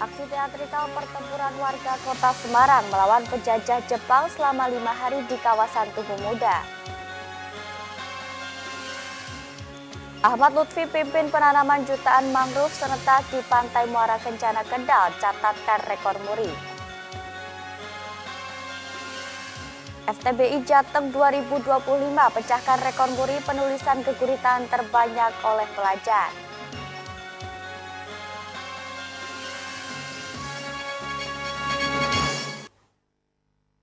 Aksi teatrikal pertempuran warga kota Semarang melawan penjajah Jepang selama 5 hari di kawasan Tugu Muda. Ahmad Lutfi pimpin penanaman jutaan mangrove serentak di Pantai Muara Kencana Kendal, catatkan rekor muri. FTBI Jateng 2025 pecahkan rekor muri penulisan keguritan terbanyak oleh pelajar.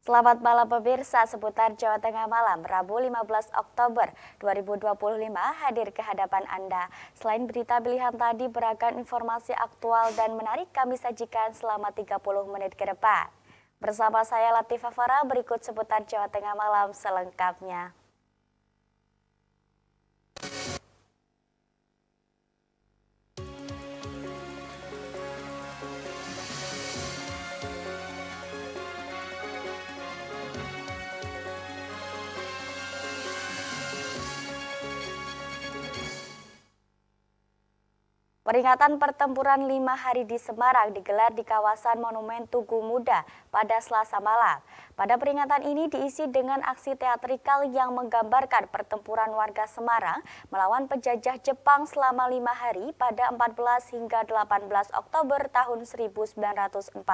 Selamat malam pemirsa, seputar Jawa Tengah malam, Rabu 15 Oktober 2025 hadir ke hadapan Anda. Selain berita pilihan tadi, beragam informasi aktual dan menarik kami sajikan selama 30 menit ke depan. Bersama saya Latifah Farah, berikut seputar Jawa Tengah malam selengkapnya. Peringatan pertempuran 5 hari di Semarang digelar di kawasan Monumen Tugu Muda pada Selasa malam. Pada peringatan ini diisi dengan aksi teatrikal yang menggambarkan pertempuran warga Semarang melawan penjajah Jepang selama 5 hari pada 14 hingga 18 Oktober tahun 1945.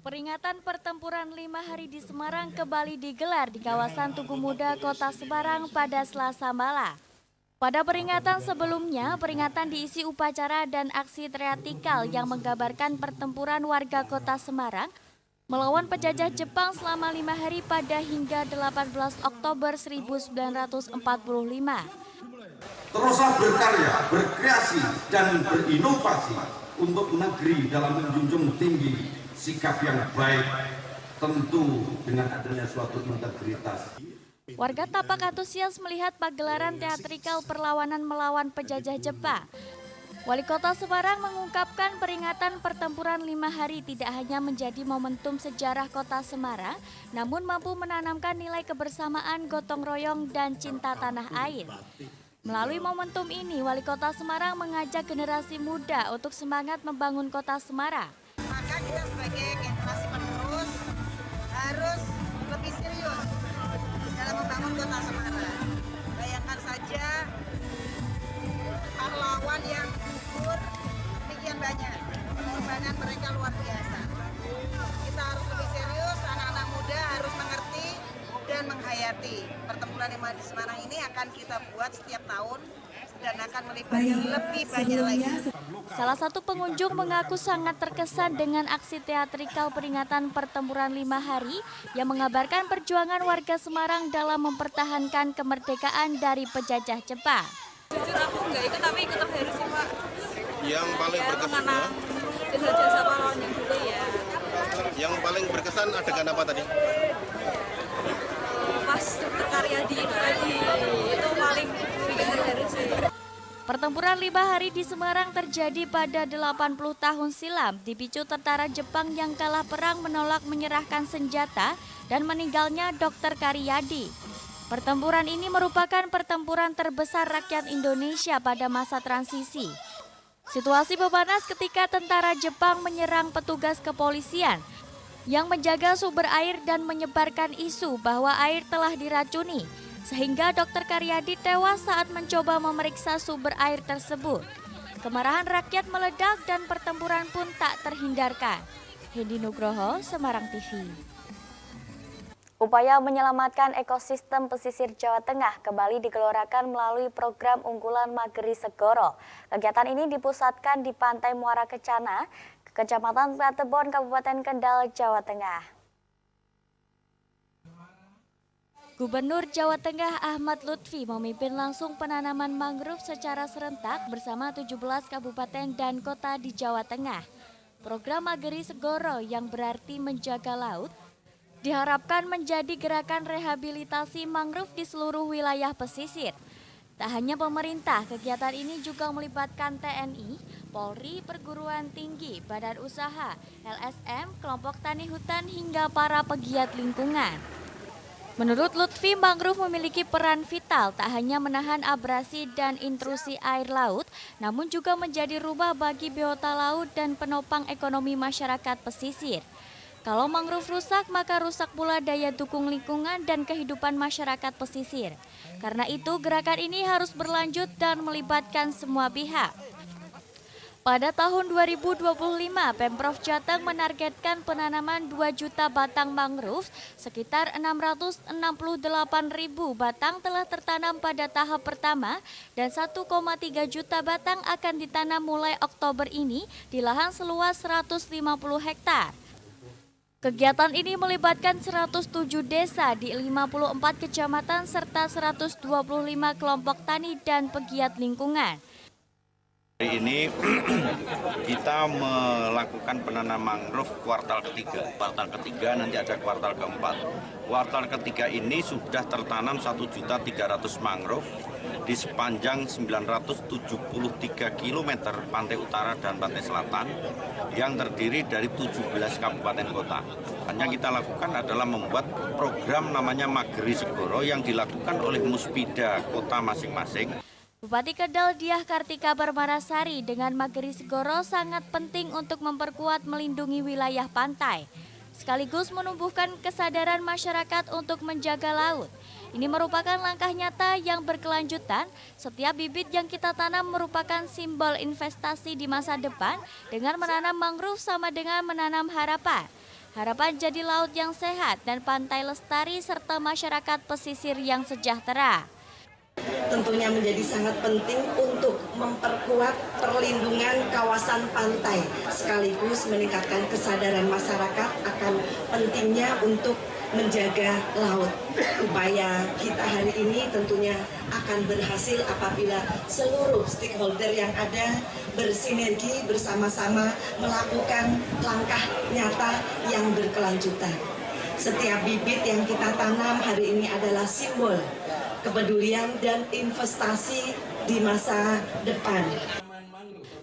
Peringatan pertempuran 5 hari di Semarang kembali digelar di kawasan Tugu Muda, Kota Semarang pada Selasa malam. Pada peringatan sebelumnya, peringatan diisi upacara dan aksi teatrikal yang menggambarkan pertempuran warga kota Semarang melawan penjajah Jepang selama 5 hari pada hingga 18 Oktober 1945. Teruslah berkarya, berkreasi, dan berinovasi untuk negeri dalam menjunjung tinggi sikap yang baik, tentu dengan adanya suatu integritas. Warga tampak antusias melihat pagelaran teatrikal perlawanan melawan penjajah Jepang. Wali Kota Semarang mengungkapkan peringatan pertempuran 5 hari tidak hanya menjadi momentum sejarah Kota Semarang, namun mampu menanamkan nilai kebersamaan, gotong royong, dan cinta tanah air. Melalui momentum ini, Wali Kota Semarang mengajak generasi muda untuk semangat membangun Kota Semarang. Maka kita sebagai generasi penerus harus lebih serius dalam membangun Kota Semarang. Bayangkan saja pahlawan yang gugur demikian banyak, pengorbanan mereka luar biasa. Kita harus lebih serius, anak-anak muda harus mengerti dan menghayati pertempuran yang di Semarang ini akan kita buat setiap tahun dan akan melibatkan lebih banyak lagi. Salah satu pengunjung mengaku sangat terkesan dengan aksi teatrikal peringatan pertempuran 5 hari yang mengabarkan perjuangan warga Semarang dalam mempertahankan kemerdekaan dari penjajah Jepang. Jujur aku nggak ikut, tapi ikut hari sih Pak. Yang paling berkesan Jasa-jasa pahlawan yang dulu ya. Yang paling berkesan adegan apa tadi? Pas Dr. Karyadi itu tadi, itu paling bikin hari sih. Pertempuran 5 hari di Semarang terjadi pada 80 tahun silam, dipicu tentara Jepang yang kalah perang menolak menyerahkan senjata dan meninggalnya Dr. Karyadi. Pertempuran ini merupakan pertempuran terbesar rakyat Indonesia pada masa transisi. Situasi memanas ketika tentara Jepang menyerang petugas kepolisian yang menjaga sumber air dan menyebarkan isu bahwa air telah diracuni, sehingga Dr. Karyadi tewas saat mencoba memeriksa sumber air tersebut. Kemarahan rakyat meledak dan pertempuran pun tak terhindarkan. Hendi Nugroho, Semarang TV. Upaya menyelamatkan ekosistem pesisir Jawa Tengah kembali digelorakan melalui program unggulan Mageri Segoro. Kegiatan ini dipusatkan di Pantai Muara Kencana, Kecamatan Platebon, Kabupaten Kendal, Jawa Tengah. Gubernur Jawa Tengah Ahmad Lutfi memimpin langsung penanaman mangrove secara serentak bersama 17 kabupaten dan kota di Jawa Tengah. Program Mageri Segoro yang berarti menjaga laut diharapkan menjadi gerakan rehabilitasi mangrove di seluruh wilayah pesisir. Tak hanya pemerintah, kegiatan ini juga melibatkan TNI, Polri, perguruan tinggi, badan usaha, LSM, kelompok tani hutan hingga para pegiat lingkungan. Menurut Lutfi, mangrove memiliki peran vital tak hanya menahan abrasi dan intrusi air laut, namun juga menjadi rumah bagi biota laut dan penopang ekonomi masyarakat pesisir. Kalau mangrove rusak, maka rusak pula daya dukung lingkungan dan kehidupan masyarakat pesisir. Karena itu, gerakan ini harus berlanjut dan melibatkan semua pihak. Pada tahun 2025, Pemprov Jateng menargetkan penanaman 2 juta batang mangrove, sekitar 668.000 batang telah tertanam pada tahap pertama dan 1,3 juta batang akan ditanam mulai Oktober ini di lahan seluas 150 hektar. Kegiatan ini melibatkan 107 desa di 54 kecamatan serta 125 kelompok tani dan pegiat lingkungan. Hari ini kita melakukan penanaman mangrove kuartal ketiga. Kuartal ketiga nanti ada kuartal keempat. Kuartal ketiga ini sudah tertanam 1.300.000 mangrove di sepanjang 973 km pantai utara dan pantai selatan yang terdiri dari 17 kabupaten kota. Yang kita lakukan adalah membuat program namanya Mageri Segoro yang dilakukan oleh Muspida kota masing-masing. Bupati Kendal Diah Kartika Permarasari dengan Mageri Segoro sangat penting untuk memperkuat melindungi wilayah pantai, sekaligus menumbuhkan kesadaran masyarakat untuk menjaga laut. Ini merupakan langkah nyata yang berkelanjutan. Setiap bibit yang kita tanam merupakan simbol investasi di masa depan. Dengan menanam mangrove sama dengan menanam harapan. Harapan jadi laut yang sehat dan pantai lestari serta masyarakat pesisir yang sejahtera. Tentunya menjadi sangat penting untuk memperkuat perlindungan kawasan pantai sekaligus meningkatkan kesadaran masyarakat akan pentingnya untuk menjaga laut. Upaya kita hari ini tentunya akan berhasil apabila seluruh stakeholder yang ada bersinergi bersama-sama melakukan langkah nyata yang berkelanjutan. Setiap bibit yang kita tanam hari ini adalah simbol kepedulian dan investasi di masa depan.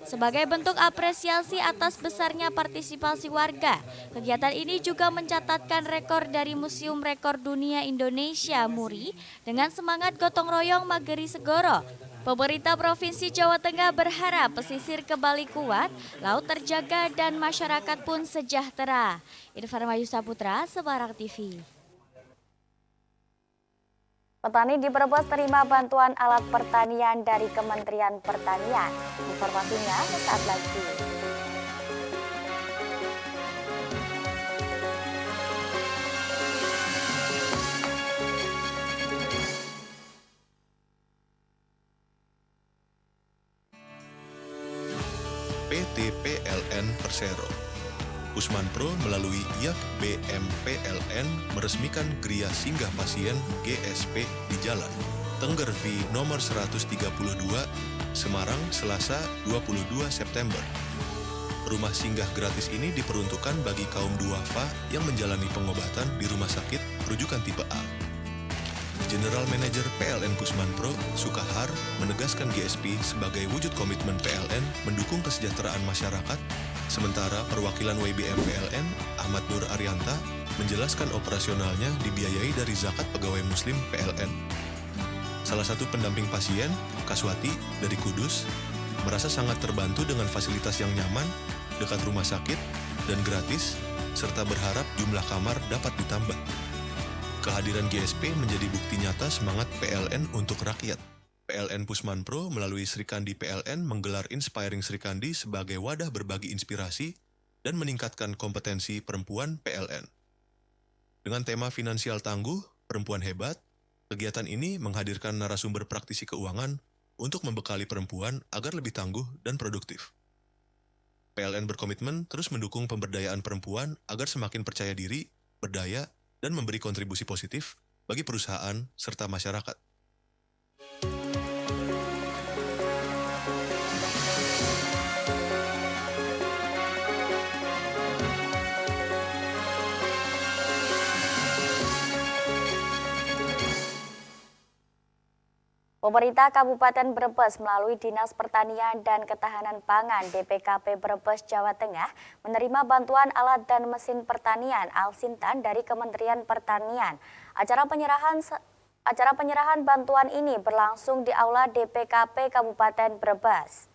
Sebagai bentuk apresiasi atas besarnya partisipasi warga, kegiatan ini juga mencatatkan rekor dari Museum Rekor Dunia Indonesia MURI dengan semangat gotong royong Mageri Segoro. Pemerintah Provinsi Jawa Tengah berharap pesisir kembali kuat, laut terjaga dan masyarakat pun sejahtera. Irfan Mayu Saputra, Semarang TV. Petani di Brebes terima bantuan alat pertanian dari Kementerian Pertanian. Informasinya sesaat lagi. PT PLN Persero. Pusman Pro melalui IAF BMPLN meresmikan Gria Singgah Pasien GSP di Jalan Tengger V nomor 132, Semarang, Selasa 22 September. Rumah singgah gratis ini diperuntukkan bagi kaum duafa yang menjalani pengobatan di rumah sakit rujukan tipe A. General Manager PLN Pusman Pro, Sukahar, menegaskan GSP sebagai wujud komitmen PLN mendukung kesejahteraan masyarakat. Sementara perwakilan WBM PLN, Ahmad Nur Arianta, menjelaskan operasionalnya dibiayai dari zakat pegawai muslim PLN. Salah satu pendamping pasien, Kaswati, dari Kudus, merasa sangat terbantu dengan fasilitas yang nyaman, dekat rumah sakit, dan gratis, serta berharap jumlah kamar dapat ditambah. Kehadiran GSP menjadi bukti nyata semangat PLN untuk rakyat. PLN Pusman Pro melalui Srikandi PLN menggelar Inspiring Srikandi sebagai wadah berbagi inspirasi dan meningkatkan kompetensi perempuan PLN. Dengan tema finansial tangguh, perempuan hebat, kegiatan ini menghadirkan narasumber praktisi keuangan untuk membekali perempuan agar lebih tangguh dan produktif. PLN berkomitmen terus mendukung pemberdayaan perempuan agar semakin percaya diri, berdaya, dan memberi kontribusi positif bagi perusahaan serta masyarakat. Pemerintah Kabupaten Brebes melalui Dinas Pertanian dan Ketahanan Pangan DPKP Brebes, Jawa Tengah menerima bantuan alat dan mesin pertanian Al-Sintan dari Kementerian Pertanian. Acara penyerahan bantuan ini berlangsung di Aula DPKP Kabupaten Brebes.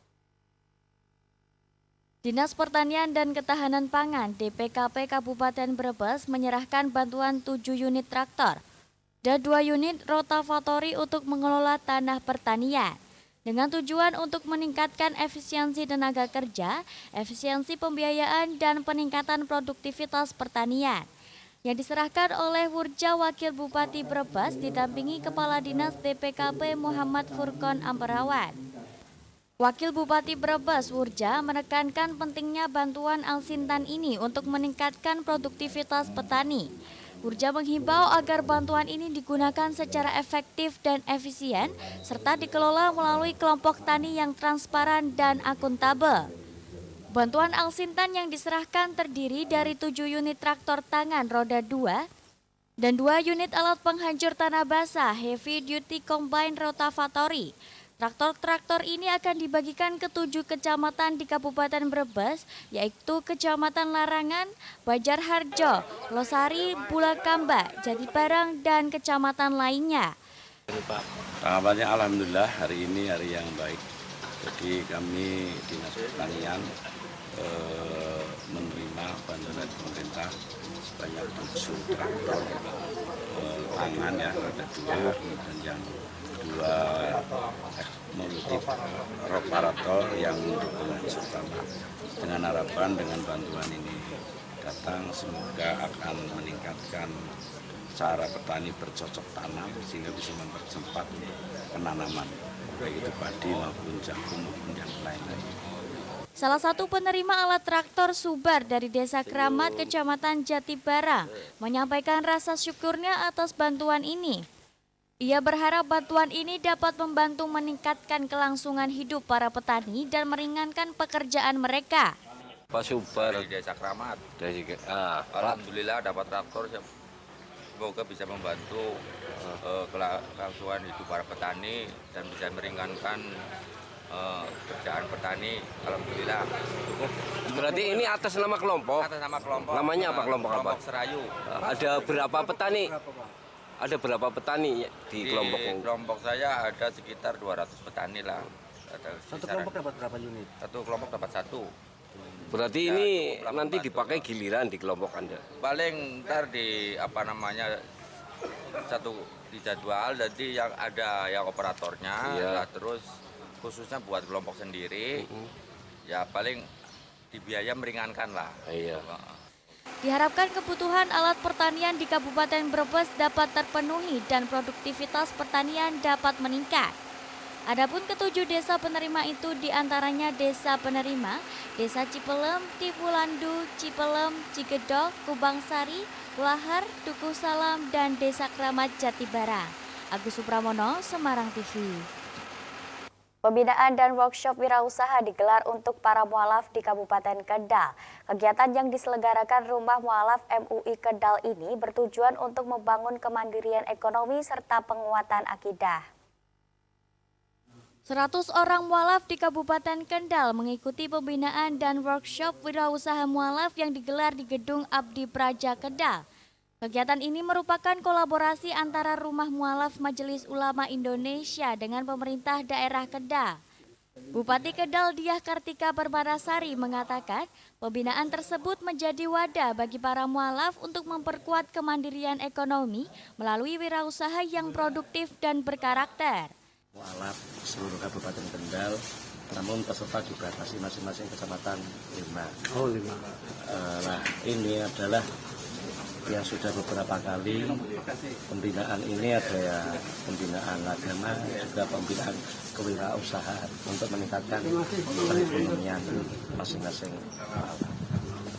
Dinas Pertanian dan Ketahanan Pangan DPKP Kabupaten Brebes menyerahkan bantuan 7 unit traktor dan 2 unit rotavatori untuk mengelola tanah pertanian dengan tujuan untuk meningkatkan efisiensi tenaga kerja, efisiensi pembiayaan, dan peningkatan produktivitas pertanian. Yang diserahkan oleh Wurja Wakil Bupati Brebes didampingi Kepala Dinas DPKP Muhammad Furqon Amperawan. Wakil Bupati Brebes Wurja menekankan pentingnya bantuan Al-Sintan ini untuk meningkatkan produktivitas petani. Wurja menghimbau agar bantuan ini digunakan secara efektif dan efisien, serta dikelola melalui kelompok tani yang transparan dan akuntabel. Bantuan Al-Sintan yang diserahkan terdiri dari 7 unit traktor tangan roda 2 dan 2 unit alat penghancur tanah basah heavy duty combine rotavatori. Traktor-traktor ini akan dibagikan ke 7 kecamatan di Kabupaten Brebes, yaitu Kecamatan Larangan, Bajarharjo, Losari, Bulakamba, Jatibarang, dan kecamatan lainnya. Tanggapannya alhamdulillah hari ini hari yang baik. Jadi kami Dinas Pertanian menerima bantuan dari pemerintah sebanyak 7 traktor tangan ya, ada 2 dan yang 2 multi operator yang untuk penghancur tanah. Dengan harapan dengan bantuan ini datang semoga akan meningkatkan cara petani bercocok tanam sehingga bisa mempercepat penanaman baik itu padi maupun jagung maupun yang lain-lain. Salah satu penerima alat traktor Subar dari Desa Keramat, Kecamatan Jatibarang, menyampaikan rasa syukurnya atas bantuan ini. Ia berharap bantuan ini dapat membantu meningkatkan kelangsungan hidup para petani dan meringankan pekerjaan mereka. Pak Subar dari Desa Keramat. Alhamdulillah dapat traktor, semoga bisa membantu kelangsungan hidup para petani dan bisa meringankan kerjaan petani. Alhamdulillah. Berarti ini atas nama kelompok? Atas nama kelompok. Namanya apa kelompok apa? Kelompok Serayu. Ada berapa petani? Ada berapa petani di kelompok ini? Di kelompok saya ada sekitar 200 petani lah. Satu kelompok dapat berapa unit? Satu kelompok dapat 1. Berarti ya, ini nanti dipakai giliran di kelompok Anda? Paling ntar di satu di jadwal, jadi yang ada yang operatornya, ya. Terus khususnya buat kelompok sendiri, ya paling di biaya meringankan lah. Iya. Diharapkan kebutuhan alat pertanian di Kabupaten Brebes dapat terpenuhi dan produktivitas pertanian dapat meningkat. Adapun ke-7 desa penerima itu diantaranya Desa Penerima, Desa Cipelem, Tipulandu, Cipelem, Cigedok, Kubangsari, Lahar, Dukuh Salam, dan Desa Keramat Jatibarang. Agus Supramono, Semarang TV. Pembinaan dan workshop wirausaha digelar untuk para mualaf di Kabupaten Kendal. Kegiatan yang diselenggarakan Rumah Mualaf MUI Kendal ini bertujuan untuk membangun kemandirian ekonomi serta penguatan akidah. 100 orang mualaf di Kabupaten Kendal mengikuti pembinaan dan workshop wirausaha mualaf yang digelar di Gedung Abdi Praja Kendal. Kegiatan ini merupakan kolaborasi antara Rumah Mualaf Majelis Ulama Indonesia dengan pemerintah daerah Kendal. Bupati Kendal Diah Kartika Permanasari mengatakan pembinaan tersebut menjadi wadah bagi para mualaf untuk memperkuat kemandirian ekonomi melalui wirausaha yang produktif dan berkarakter. Mualaf seluruh Kabupaten Kendal, namun peserta dibatasi masing-masing kecamatan 5. Nah, ini adalah yang sudah beberapa kali pembinaan ini, ada ya pembinaan agama, juga pembinaan kewirausahaan untuk meningkatkan perekonomian masing-masing.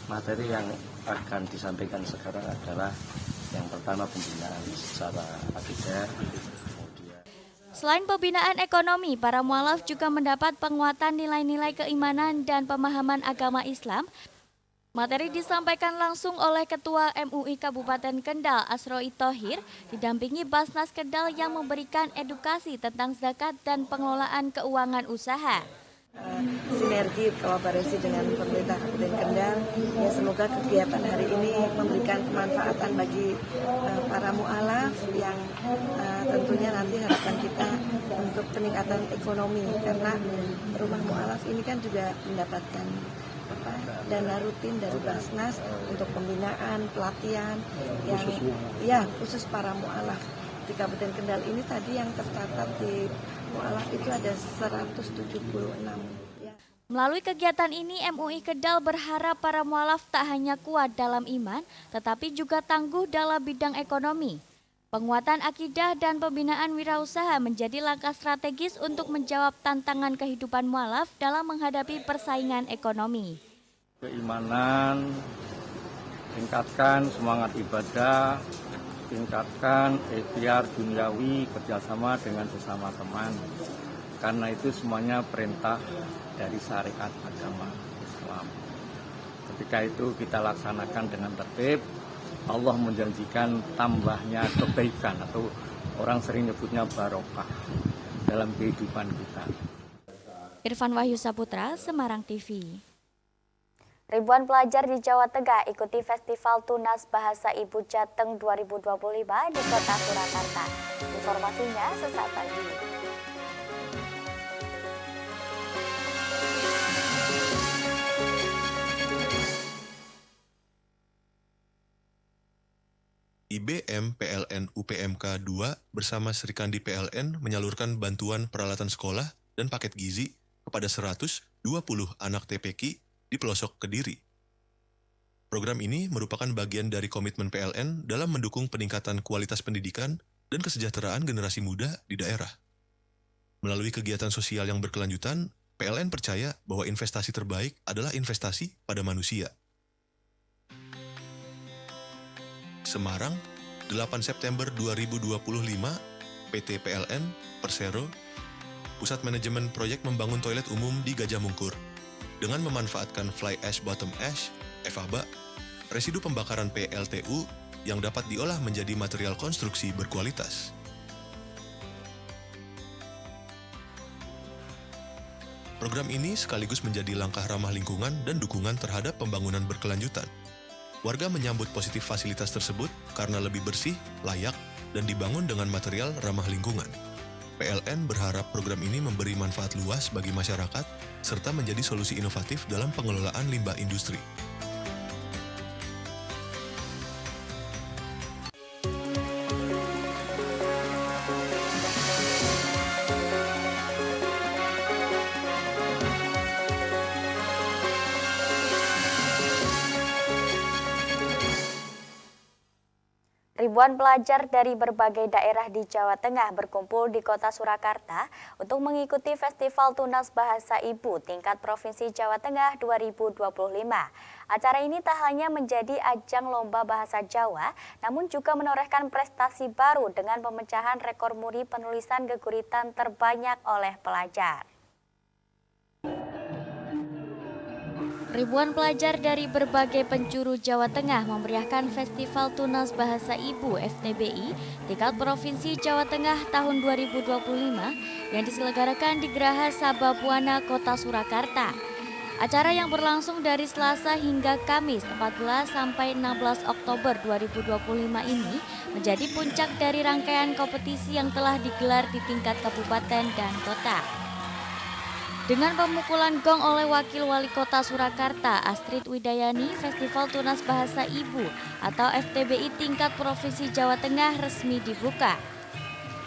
Materi yang akan disampaikan sekarang adalah yang pertama pembinaan secara akidah. Selain pembinaan ekonomi, para mualaf juga mendapat penguatan nilai-nilai keimanan dan pemahaman agama Islam Materi disampaikan langsung oleh Ketua MUI Kabupaten Kendal, Asroi Thohir, didampingi Basnas Kendal yang memberikan edukasi tentang zakat dan pengelolaan keuangan usaha. Sinergi kolaborasi dengan pemerintah Kabupaten Kendal, ya semoga kegiatan hari ini memberikan kemanfaatan bagi para mu'alaf yang tentunya nanti harapan kita untuk peningkatan ekonomi, karena rumah mu'alaf ini kan juga mendapatkan dana rutin dari Basnas untuk pembinaan, pelatihan yang khusus para mu'alaf. Di Kabupaten Kendal ini tadi yang tercatat di mu'alaf itu ada 176. Melalui kegiatan ini, MUI Kendal berharap para mu'alaf tak hanya kuat dalam iman, tetapi juga tangguh dalam bidang ekonomi. Penguatan akidah dan pembinaan wirausaha menjadi langkah strategis untuk menjawab tantangan kehidupan mu'alaf dalam menghadapi persaingan ekonomi. Keimanan, tingkatkan semangat ibadah, tingkatkan ikhtiar duniawi, kerjasama dengan sesama teman. Karena itu semuanya perintah dari syariat agama Islam. Ketika itu kita laksanakan dengan tertib, Allah menjanjikan tambahnya kebaikan atau orang sering nyebutnya barokah dalam kehidupan kita. Irfan Wahyu Saputra, Semarang TV. Ribuan pelajar di Jawa Tengah ikuti Festival Tunas Bahasa Ibu Jateng 2025 di Kota Surakarta. Informasinya sesaat lagi. IBM PLN UPMK 2 bersama Serikandi PLN menyalurkan bantuan peralatan sekolah dan paket gizi kepada 120 anak TPQ di pelosok Kediri. Program ini merupakan bagian dari komitmen PLN dalam mendukung peningkatan kualitas pendidikan dan kesejahteraan generasi muda di daerah. Melalui kegiatan sosial yang berkelanjutan, PLN percaya bahwa investasi terbaik adalah investasi pada manusia. Semarang, 8 September 2025, PT PLN, Persero, Pusat Manajemen Proyek membangun toilet umum di Gajah Mungkur. Dengan memanfaatkan fly ash bottom ash, FABA, residu pembakaran PLTU yang dapat diolah menjadi material konstruksi berkualitas. Program ini sekaligus menjadi langkah ramah lingkungan dan dukungan terhadap pembangunan berkelanjutan. Warga menyambut positif fasilitas tersebut karena lebih bersih, layak, dan dibangun dengan material ramah lingkungan. PLN berharap program ini memberi manfaat luas bagi masyarakat serta menjadi solusi inovatif dalam pengelolaan limbah industri. Ribuan pelajar dari berbagai daerah di Jawa Tengah berkumpul di Kota Surakarta untuk mengikuti Festival Tunas Bahasa Ibu tingkat Provinsi Jawa Tengah 2025. Acara ini tak hanya menjadi ajang lomba bahasa Jawa, namun juga menorehkan prestasi baru dengan pemecahan rekor muri penulisan geguritan terbanyak oleh pelajar. Ribuan pelajar dari berbagai penjuru Jawa Tengah memeriahkan Festival Tunas Bahasa Ibu FTBI tingkat Provinsi Jawa Tengah tahun 2025 yang diselenggarakan di Geraha Sababwana Kota Surakarta. Acara yang berlangsung dari Selasa hingga Kamis 14 sampai 16 Oktober 2025 ini menjadi puncak dari rangkaian kompetisi yang telah digelar di tingkat kabupaten dan kota. Dengan pemukulan gong oleh Wakil Wali Kota Surakarta, Astrid Widayani, Festival Tunas Bahasa Ibu atau FTBI tingkat Provinsi Jawa Tengah resmi dibuka.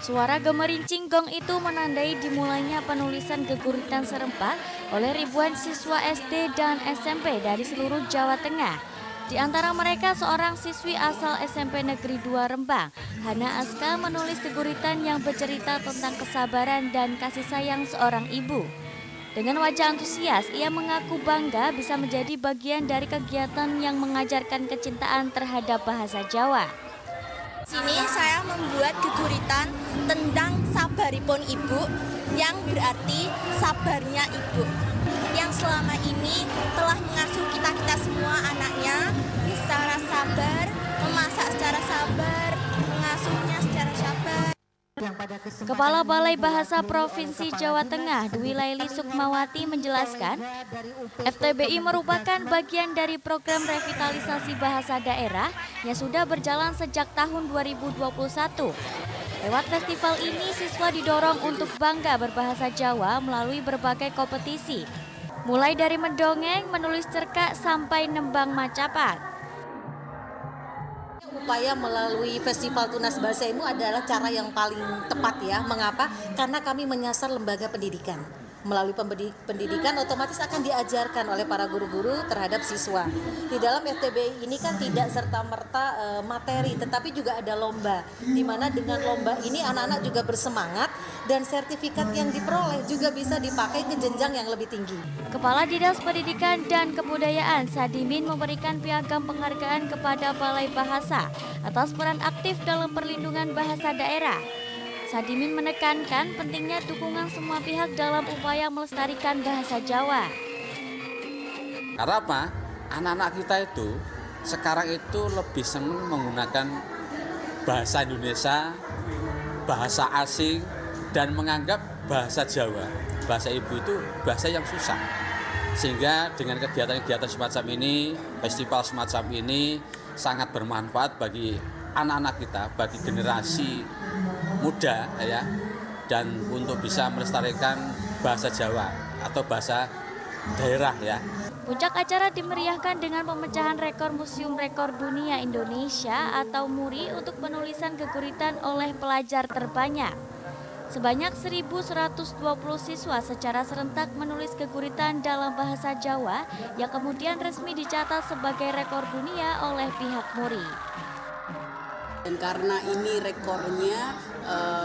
Suara gemerincing gong itu menandai dimulainya penulisan geguritan serempak oleh ribuan siswa SD dan SMP dari seluruh Jawa Tengah. Di antara mereka seorang siswi asal SMP Negeri 2 Rembang, Hana Aska, menulis geguritan yang bercerita tentang kesabaran dan kasih sayang seorang ibu. Dengan wajah antusias, ia mengaku bangga bisa menjadi bagian dari kegiatan yang mengajarkan kecintaan terhadap bahasa Jawa. Sini saya membuat geguritan tentang sabaripun ibu yang berarti sabarnya ibu, yang selama ini telah mengasuh kita semua anaknya secara sabar, memasak secara sabar, mengasuhnya secara sabar. Kepala Balai Bahasa Provinsi Jawa Tengah, Dwi Laili Sukmawati menjelaskan, FTBI merupakan bagian dari program revitalisasi bahasa daerah yang sudah berjalan sejak tahun 2021. Lewat festival ini, siswa didorong untuk bangga berbahasa Jawa melalui berbagai kompetisi, mulai dari mendongeng, menulis cerkak, sampai nembang macapat. Upaya melalui Festival Tunas Bahasa Ibu adalah cara yang paling tepat ya. Mengapa? Karena kami menyasar lembaga pendidikan. Melalui pendidikan otomatis akan diajarkan oleh para guru-guru terhadap siswa. Di dalam FTBI ini kan tidak serta-merta materi, tetapi juga ada lomba. Di mana dengan lomba ini anak-anak juga bersemangat dan sertifikat yang diperoleh juga bisa dipakai ke jenjang yang lebih tinggi. Kepala Dinas Pendidikan dan Kebudayaan Sadimin memberikan piagam penghargaan kepada Balai Bahasa atas peran aktif dalam perlindungan bahasa daerah. Sadimin menekankan pentingnya dukungan semua pihak dalam upaya melestarikan bahasa Jawa. Karena apa? Anak-anak kita itu sekarang itu lebih senang menggunakan bahasa Indonesia, bahasa asing, dan menganggap bahasa Jawa, bahasa ibu itu bahasa yang susah. Sehingga dengan kegiatan-kegiatan semacam ini, festival semacam ini sangat bermanfaat bagi anak-anak kita, bagi generasi muda ya, dan untuk bisa melestarikan bahasa Jawa atau bahasa daerah ya. Puncak acara dimeriahkan dengan pemecahan rekor Museum Rekor Dunia Indonesia atau MURI untuk penulisan keguritan oleh pelajar terbanyak. Sebanyak 1.120 siswa secara serentak menulis keguritan dalam bahasa Jawa yang kemudian resmi dicatat sebagai rekor dunia oleh pihak MURI. Dan karena ini rekornya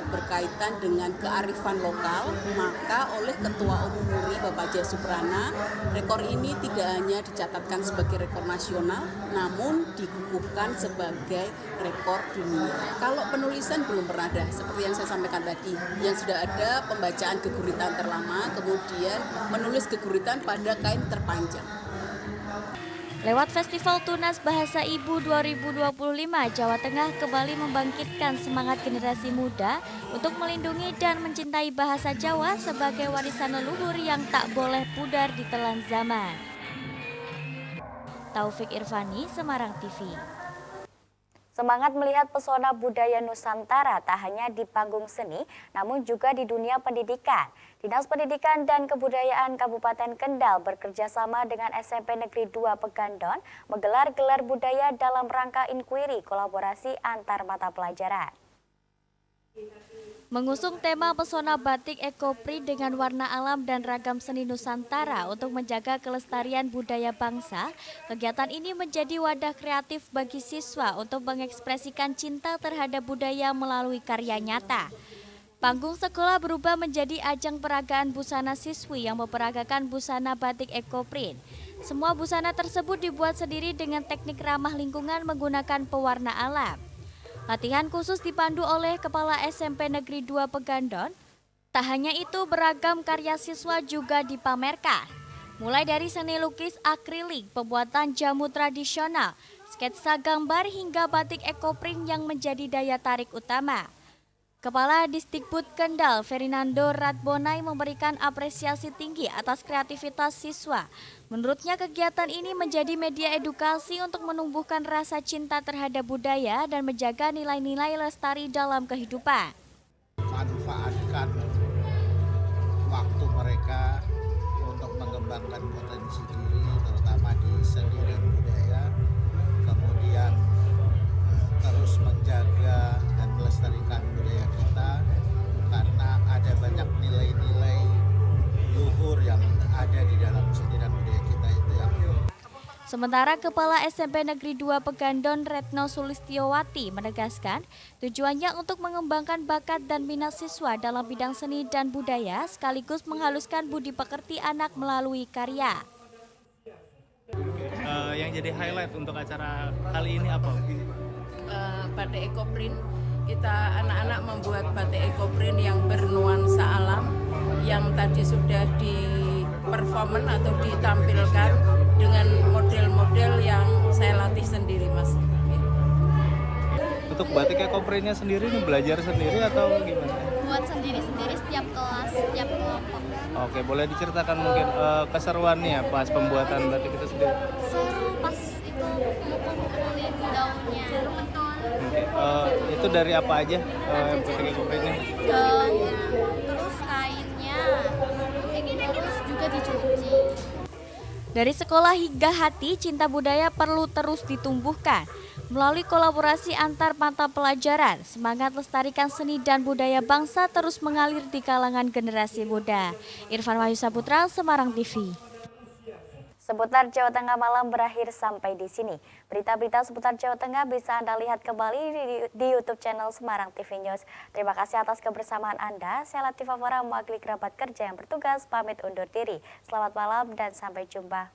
berkaitan dengan kearifan lokal, maka oleh Ketua Umum MURI Bapak Jaya Suprana, rekor ini tidak hanya dicatatkan sebagai rekor nasional, namun dikukuhkan sebagai rekor dunia. Kalau penulisan belum pernah ada, seperti yang saya sampaikan tadi, yang sudah ada pembacaan geguritan terlama, kemudian menulis geguritan pada kain terpanjang. Lewat Festival Tunas Bahasa Ibu 2025, Jawa Tengah kembali membangkitkan semangat generasi muda untuk melindungi dan mencintai bahasa Jawa sebagai warisan leluhur yang tak boleh pudar ditelan zaman. Taufik Irvani, Semarang TV. Semangat melihat pesona budaya Nusantara tak hanya di panggung seni, namun juga di dunia pendidikan. Dinas Pendidikan dan Kebudayaan Kabupaten Kendal bekerjasama dengan SMP Negeri 2 Pegandon menggelar gelar budaya dalam rangka inkuiri kolaborasi antar mata pelajaran. Mengusung tema pesona batik ekoprint dengan warna alam dan ragam seni Nusantara untuk menjaga kelestarian budaya bangsa, kegiatan ini menjadi wadah kreatif bagi siswa untuk mengekspresikan cinta terhadap budaya melalui karya nyata. Panggung sekolah berubah menjadi ajang peragaan busana siswi yang memperagakan busana batik ekoprint. Semua busana tersebut dibuat sendiri dengan teknik ramah lingkungan menggunakan pewarna alam. Latihan khusus dipandu oleh Kepala SMP Negeri 2 Pegandon. Tak hanya itu, beragam karya siswa juga dipamerkan. Mulai dari seni lukis akrilik, pembuatan jamu tradisional, sketsa gambar hingga batik ekoprint yang menjadi daya tarik utama. Kepala Disdikbud Kendal, Fernando Radbonai memberikan apresiasi tinggi atas kreativitas siswa. Menurutnya kegiatan ini menjadi media edukasi untuk menumbuhkan rasa cinta terhadap budaya dan menjaga nilai-nilai lestari dalam kehidupan. Manfaatkan waktu mereka untuk mengembangkan potensi diri, terutama di seni dan budaya, kemudian terus menjaga dan melestarikan budaya kita, karena ada banyak nilai-nilai luhur yang ada di dalam seni dan budaya kita itu yang. Sementara Kepala SMP Negeri 2 Pegandon Retno Sulistiowati menegaskan tujuannya untuk mengembangkan bakat dan minat siswa dalam bidang seni dan budaya sekaligus menghaluskan budi pekerti anak melalui karya. Yang jadi highlight untuk acara kali ini apa? Batik ekoprint kita anak-anak membuat batik ekoprint yang bernuansa alam, yang tadi sudah di-performan atau ditampilkan dengan model-model yang saya latih sendiri, Mas. Untuk batik ekoprintnya sendiri ini belajar sendiri atau gimana? Buat sendiri-sendiri setiap kelas, setiap kelompok. Oke, boleh diceritakan mungkin keseruannya pas pembuatan batik itu sendiri? Seru pas itu ngumpulin daunnya. Itu dari apa aja batik ekoprintnya? Daun, terus kainnya, terus juga dicuci. Dari sekolah hingga hati, cinta budaya perlu terus ditumbuhkan. Melalui kolaborasi antar mata pelajaran, semangat lestarikan seni dan budaya bangsa terus mengalir di kalangan generasi muda. Irfan Wahyu Saputra, Semarang TV. Seputar Jawa Tengah malam berakhir sampai di sini. Berita-berita seputar Jawa Tengah bisa Anda lihat kembali di YouTube channel Semarang TV News. Terima kasih atas kebersamaan Anda. Saya Latifah Farah, mewakili kerabat kerja yang bertugas, pamit undur diri. Selamat malam dan sampai jumpa.